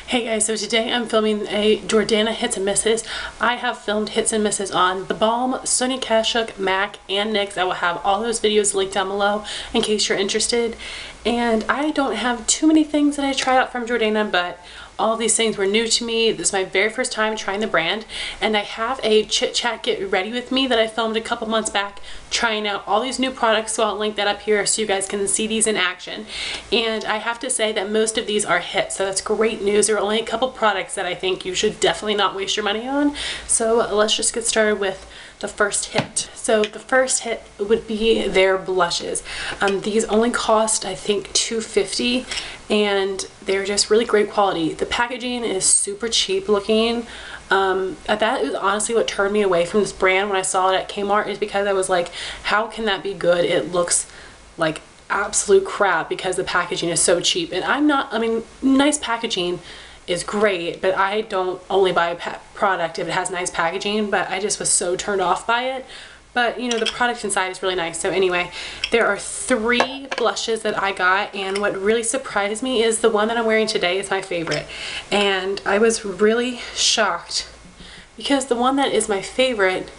Hey guys, so today I'm filming a Jordana hits and misses. I have filmed hits and misses on the Balm, Sonia Kashuk, MAC, and NYX. I will have all those videos linked down below in case you're interested. And I don't have too many things that I tried out from Jordana, but all of these things were new to me. This is my very first time trying the brand, and I have a chit chat get ready with me that I filmed a couple months back trying out all these new products, so I'll link that up here so you guys can see these in action. And I have to say that most of these are hits, so that's great news. There are only a couple products that I think you should definitely not waste your money on. So let's just get started with the first hit. So the first hit would be their blushes. These only cost, I think, $2.50, and they're just really great quality. The packaging is super cheap looking. That is honestly what turned me away from this brand when I saw it at Kmart, is because I was like, how can that be good? It looks like absolute crap because the packaging is so cheap. And I mean, nice packaging is great, but I don't only buy a product if it has nice packaging, but I just was so turned off by it. But you know, the product inside is really nice. So anyway, there are 3 blushes that I got, and what really surprised me is the one that I'm wearing today is my favorite. And I was really shocked because the one that is my favorite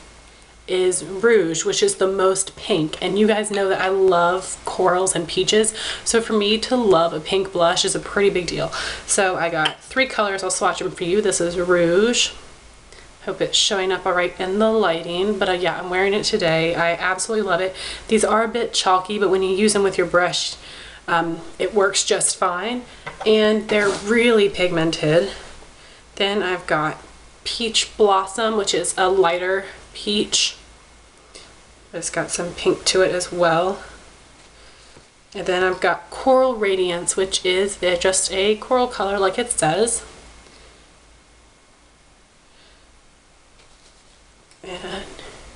is Rouge, which is the most pink, and you guys know that I love corals and peaches, so for me to love a pink blush is a pretty big deal. So I got 3 colors. I'll swatch them for you. This is Rouge. Hope it's showing up all right in the lighting, but yeah, I'm wearing it today. I absolutely love it. These are a bit chalky, but when you use them with your brush, it works just fine, and they're really pigmented. Then I've got Peach Blossom, which is a lighter peach. It's got some pink to it as well. And then I've got Coral Radiance, which is just a coral color like it says. And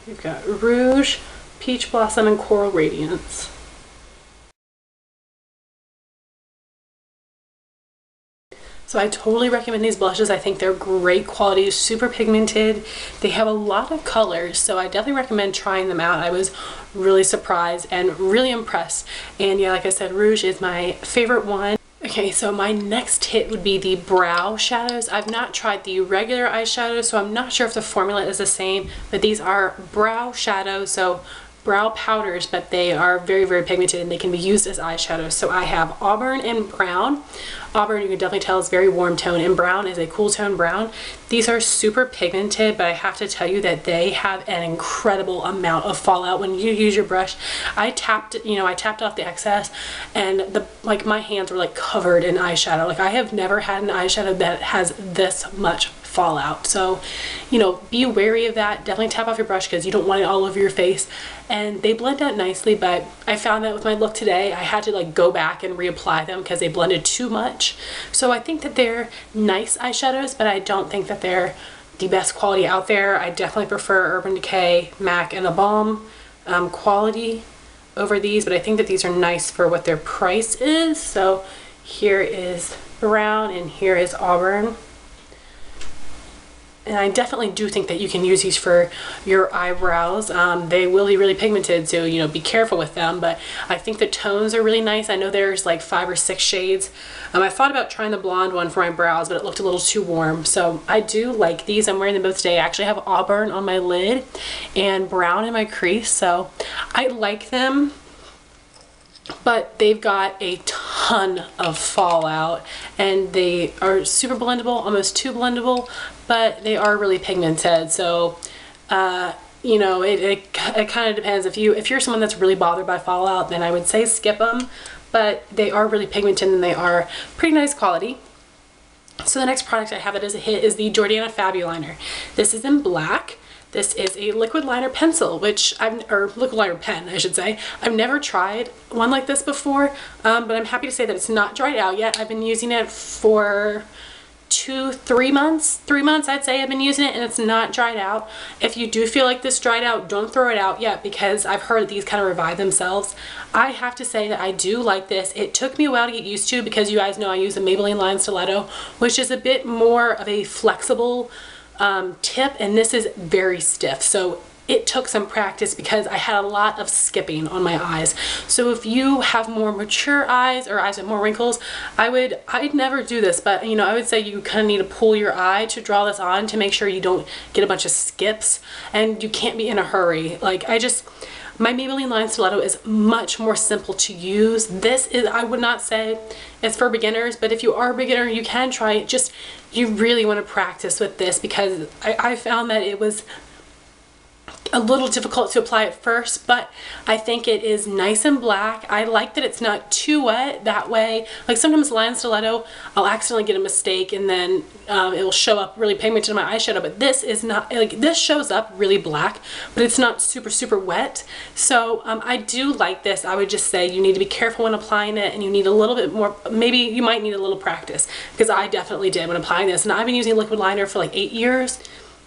we've got Rouge, Peach Blossom, and Coral Radiance. So I totally recommend these blushes. I think they're great quality, super pigmented. They have a lot of colors, so I definitely recommend trying them out. I was really surprised and really impressed. And yeah, like I said, Rouge is my favorite one. Okay, so my next hit would be the brow shadows. I've not tried the regular eyeshadows, so I'm not sure if the formula is the same, but these are brow shadows, so brow powders, but they are very, very pigmented and they can be used as eyeshadows. So I have Auburn and Brown. Auburn, you can definitely tell, is very warm tone, and Brown is a cool tone brown. These are super pigmented, but I have to tell you that they have an incredible amount of fallout when you use your brush. I tapped off the excess, and my hands were like covered in eyeshadow. Like, I have never had an eyeshadow that has this much fallout. So, you know, be wary of that. Definitely tap off your brush because you don't want it all over your face. And they blend out nicely, but I found that with my look today, I had to like go back and reapply them because they blended too much. So I think that they're nice eyeshadows, but I don't think that they're the best quality out there. I definitely prefer Urban Decay, MAC, and the Balm quality over these, but I think that these are nice for what their price is. So here is Brown and here is Auburn. And I definitely do think that you can use these for your eyebrows. They will be really pigmented, so you know, be careful with them, but I think the tones are really nice. I know there's like 5 or 6 shades. I thought about trying the blonde one for my brows, but it looked a little too warm. So I do like these. I'm wearing them both today. I actually have Auburn on my lid and Brown in my crease, so I like them. But they've got a ton of fallout, and they are super blendable, almost too blendable, but they are really pigmented. So you know, it kind of depends. If you're someone that's really bothered by fallout, then I would say skip them, but they are really pigmented and they are pretty nice quality. So the next product I have that is a hit is the Jordana Fabuliner. This is in black. This is a liquid liner pencil, or liquid liner pen, I should say. I've never tried one like this before, but I'm happy to say that it's not dried out yet. I've been using it for 3 months. 3 months, I'd say I've been using it, and it's not dried out. If you do feel like this dried out, don't throw it out yet, because I've heard these kind of revive themselves. I have to say that I do like this. It took me a while to get used to, because you guys know I use a Maybelline Line Stiletto, which is a bit more of a flexible tip, and this is very stiff. So it took some practice because I had a lot of skipping on my eyes. So if you have more mature eyes or eyes with more wrinkles, I'd never do this, but you know, I would say you kind of need to pull your eye to draw this on to make sure you don't get a bunch of skips, and you can't be in a hurry. Like my Maybelline Line Stiletto is much more simple to use. This is, I would not say it's for beginners, but if you are a beginner, you can try it. Just, you really want to practice with this because I found that it was a little difficult to apply at first, but I think it is nice and black. I like that it's not too wet. That way, like sometimes Line Stiletto, I'll accidentally get a mistake and then it will show up really pigmented in my eyeshadow, but this is not, like, this shows up really black, but it's not super wet. So I do like this. I would just say you need to be careful when applying it, and you need a little bit more, maybe you might need a little practice, because I definitely did when applying this, and I've been using liquid liner for like 8 years.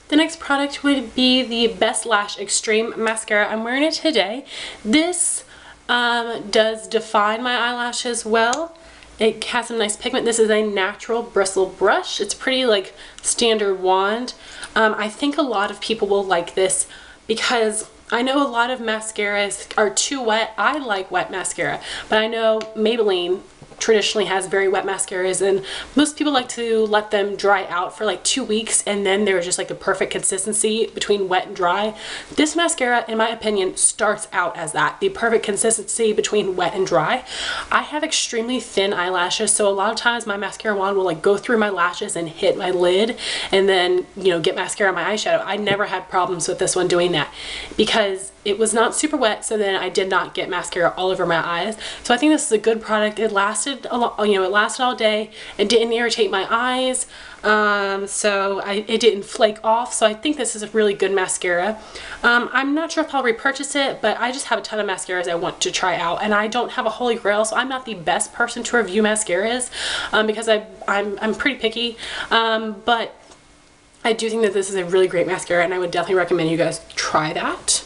The next product would be the Best Lash Extreme Mascara. I'm wearing it today. This does define my eyelashes well. It has some nice pigment. This is a natural bristle brush. It's pretty like standard wand. I think a lot of people will like this because I know a lot of mascaras are too wet. I like wet mascara, but I know Maybelline traditionally has very wet mascaras, and most people like to let them dry out for like 2 weeks, and then they're just like the perfect consistency between wet and dry. This mascara, in my opinion, starts out as that, the perfect consistency between wet and dry. I have extremely thin eyelashes, so a lot of times my mascara wand will like go through my lashes and hit my lid, and then, you know, get mascara on my eyeshadow. I never had problems with this one doing that because it was not super wet, so then I did not get mascara all over my eyes. So I think this is a good product. It lasted a lot, you know, it lasted all day. It didn't irritate my eyes, so it didn't flake off. So I think this is a really good mascara. I'm not sure if I'll repurchase it, but I just have a ton of mascaras I want to try out, and I don't have a holy grail, so I'm not the best person to review mascaras because I'm pretty picky, but I do think that this is a really great mascara, and I would definitely recommend you guys try that.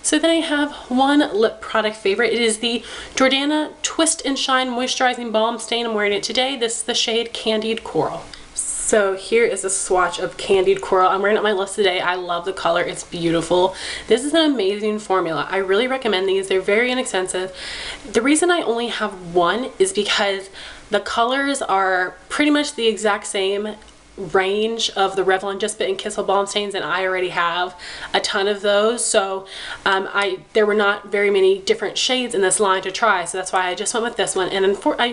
So then I have one lip product favorite. It is the Jordana Twist and Shine Moisturizing Balm Stain. I'm wearing it today. This is the shade Candied Coral. So here is a swatch of Candied Coral. I'm wearing it on my lips today. I love the color. It's beautiful. This is an amazing formula. I really recommend these. They're very inexpensive. The reason I only have one is because the colors are pretty much the exact same range of the Revlon Just Fit and Kissel balm stains, and I already have a ton of those, so there were not very many different shades in this line to try, so that's why I just went with this one. And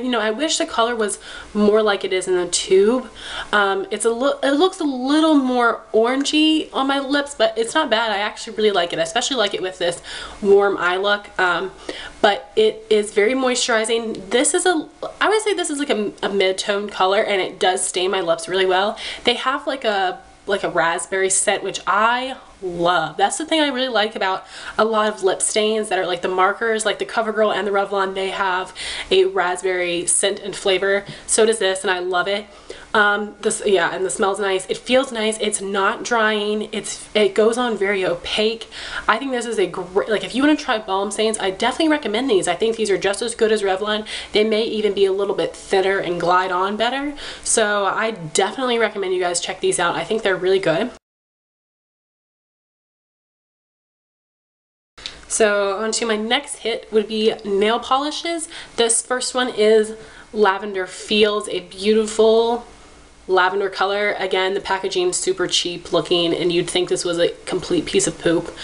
you know, I wish the color was more like it is in the tube. It looks a little more orangey on my lips, but it's not bad. I actually really like it. I especially like it with this warm eye look, but it is very moisturizing. This is I would say this is like a mid-tone color, and it does stain my lips really well. They have like a raspberry scent, which I love. That's the thing I really like about a lot of lip stains that are like the markers, like the CoverGirl and the Revlon. They have a raspberry scent and flavor. So does this, and I love it. Yeah, and the smell's nice. It feels nice. It's not drying. It goes on very opaque. I think this is a great, like, if you want to try balm stains, I definitely recommend these. I think these are just as good as Revlon. They may even be a little bit thinner and glide on better. So I definitely recommend you guys check these out. I think they're really good. So on to my next hit would be nail polishes. This first one is Lavender Feels, a beautiful lavender color. Again, the packaging super cheap looking, and you'd think this was a complete piece of poop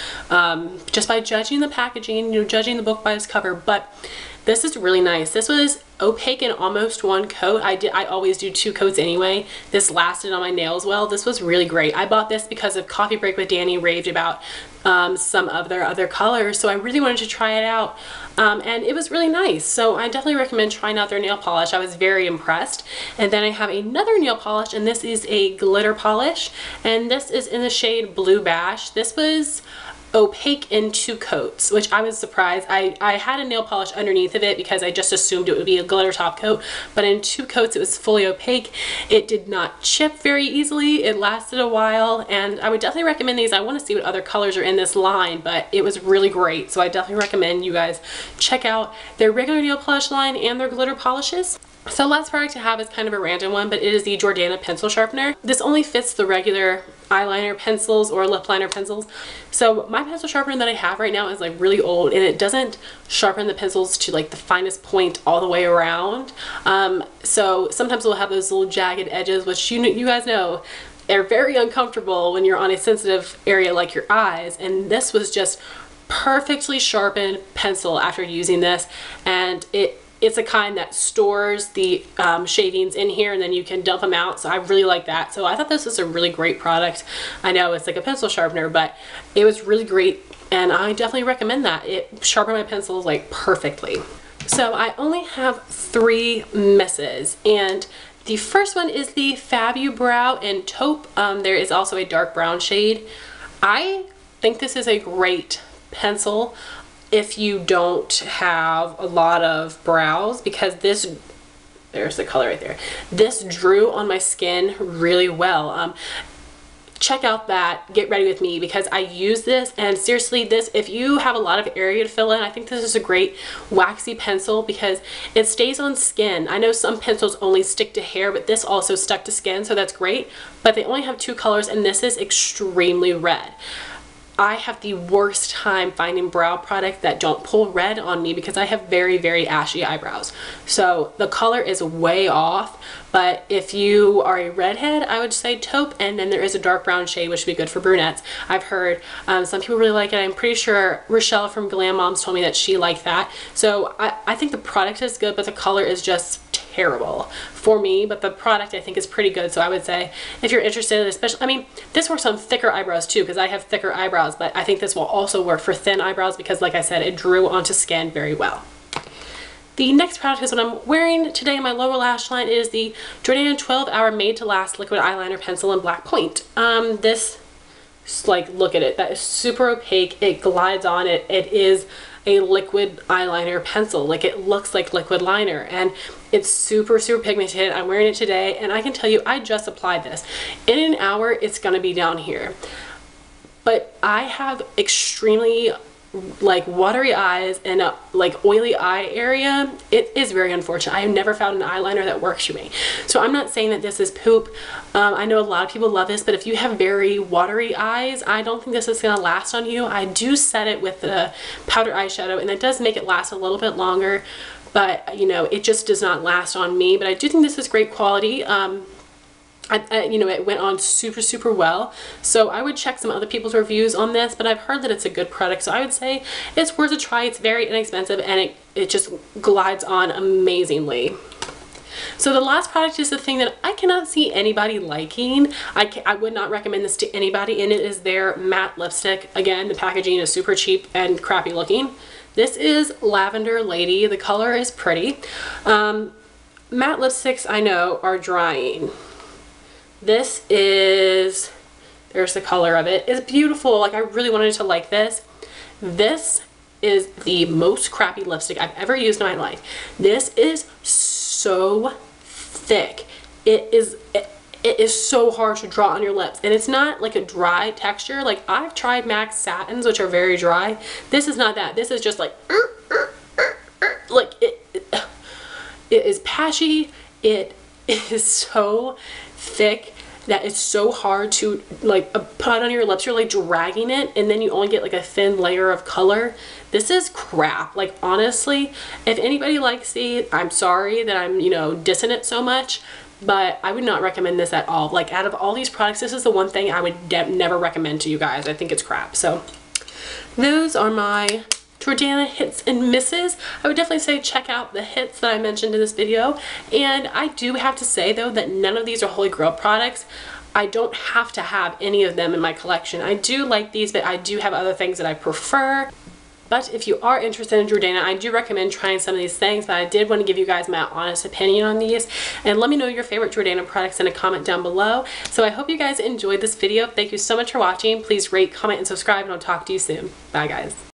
just by judging the packaging, you know, judging the book by its cover. But this is really nice. This was opaque in almost one coat. I always do 2 coats anyway. This lasted on my nails well. This was really great. I bought this because of Coffee Break with Danny raved about some of their other colors, so I really wanted to try it out, and it was really nice. So I definitely recommend trying out their nail polish. I was very impressed. And then I have another nail polish, and this is a glitter polish, and this is in the shade Blue Bash. This was opaque in 2 coats, which I was surprised. I had a nail polish underneath of it because I just assumed it would be a glitter top coat, but in 2 coats it was fully opaque. It did not chip very easily. It lasted a while, and I would definitely recommend these. I want to see what other colors are in this line, but it was really great, so I definitely recommend you guys check out their regular nail polish line and their glitter polishes. So last product to have is kind of a random one, but it is the Jordana pencil sharpener. This only fits the regular eyeliner pencils or lip liner pencils. So my pencil sharpener that I have right now is like really old, and it doesn't sharpen the pencils to like the finest point all the way around. So sometimes we'll have those little jagged edges, which you guys know are very uncomfortable when you're on a sensitive area like your eyes. And this was just perfectly sharpened pencil after using this, and it's a kind that stores the shavings in here and then you can dump them out. So I really like that. So I thought this was a really great product. I know it's like a pencil sharpener, but it was really great, and I definitely recommend that. It sharpened my pencils like perfectly. So I only have 3 misses, and the first one is the Fabubrow in Taupe. There is also a dark brown shade. I think this is a great pencil if you don't have a lot of brows, because there's the color right there. This drew on my skin really well. Check out that Get Ready With Me, because I use this, and seriously, this, if you have a lot of area to fill in, I think this is a great waxy pencil because it stays on skin. I know some pencils only stick to hair, but this also stuck to skin, so that's great. But they only have 2 colors, and this is extremely red. I have the worst time finding brow products that don't pull red on me because I have very, very ashy eyebrows. So the color is way off, but if you are a redhead, I would say Taupe, and then there is a dark brown shade which would be good for brunettes. I've heard some people really like it. I'm pretty sure Rochelle from Glam Moms told me that she liked that. So I think the product is good, but the color is just terrible for me, but the product I think is pretty good. So I would say if you're interested, especially, I mean, this works on thicker eyebrows too, because I have thicker eyebrows, but I think this will also work for thin eyebrows because, like I said, it drew onto skin very well. The next product is what I'm wearing today in my lower lash line. It is the Jordana 12 Hour Made to Last Liquid Eyeliner Pencil in Black Point. This, like, look at it. That is super opaque. It glides on it. It is a liquid eyeliner pencil. Like, it looks like liquid liner, and it's super, super pigmented. I'm wearing it today, and I can tell you, I just applied this. In an hour, it's gonna be down here. But I have extremely like watery eyes and a like oily eye area. It is very unfortunate. I have never found an eyeliner that works for me. So I'm not saying that this is poop. I know a lot of people love this, but if you have very watery eyes, I don't think this is gonna last on you. I do set it with the powder eyeshadow, and it does make it last a little bit longer, but you know, it just does not last on me. But I do think this is great quality. You know, it went on super, super well. So I would check some other people's reviews on this, but I've heard that it's a good product. So I would say it's worth a try. It's very inexpensive, and it just glides on amazingly. So the last product is the thing that I cannot see anybody liking. I would not recommend this to anybody, and it is their matte lipstick. Again, the packaging is super cheap and crappy looking. This is Lavender Lady. The color is pretty. Matte lipsticks, I know, are drying. This is, there's the color of it. It's beautiful. Like, I really wanted to like this. This is the most crappy lipstick I've ever used in my life. This is so thick. It is so hard to draw on your lips, and it's not like a dry texture. Like, I've tried MAC satins, which are very dry. This is not that. This is just like it is patchy. It is so thick that it's so hard to like put on your lips. You're like dragging it, and then you only get like a thin layer of color. This is crap. Like, honestly, if anybody likes it, I'm sorry that I'm, you know, dissing it so much, but I would not recommend this at all. Like, out of all these products, this is the one thing I would never recommend to you guys. I think it's crap. So those are my Jordana hits and misses. I would definitely say check out the hits that I mentioned in this video. And I do have to say, though, that none of these are Holy Grail products. I don't have to have any of them in my collection. I do like these, but I do have other things that I prefer. But if you are interested in Jordana, I do recommend trying some of these things, but I did want to give you guys my honest opinion on these. And let me know your favorite Jordana products in a comment down below. So I hope you guys enjoyed this video. Thank you so much for watching. Please rate, comment, and subscribe, and I'll talk to you soon. Bye, guys.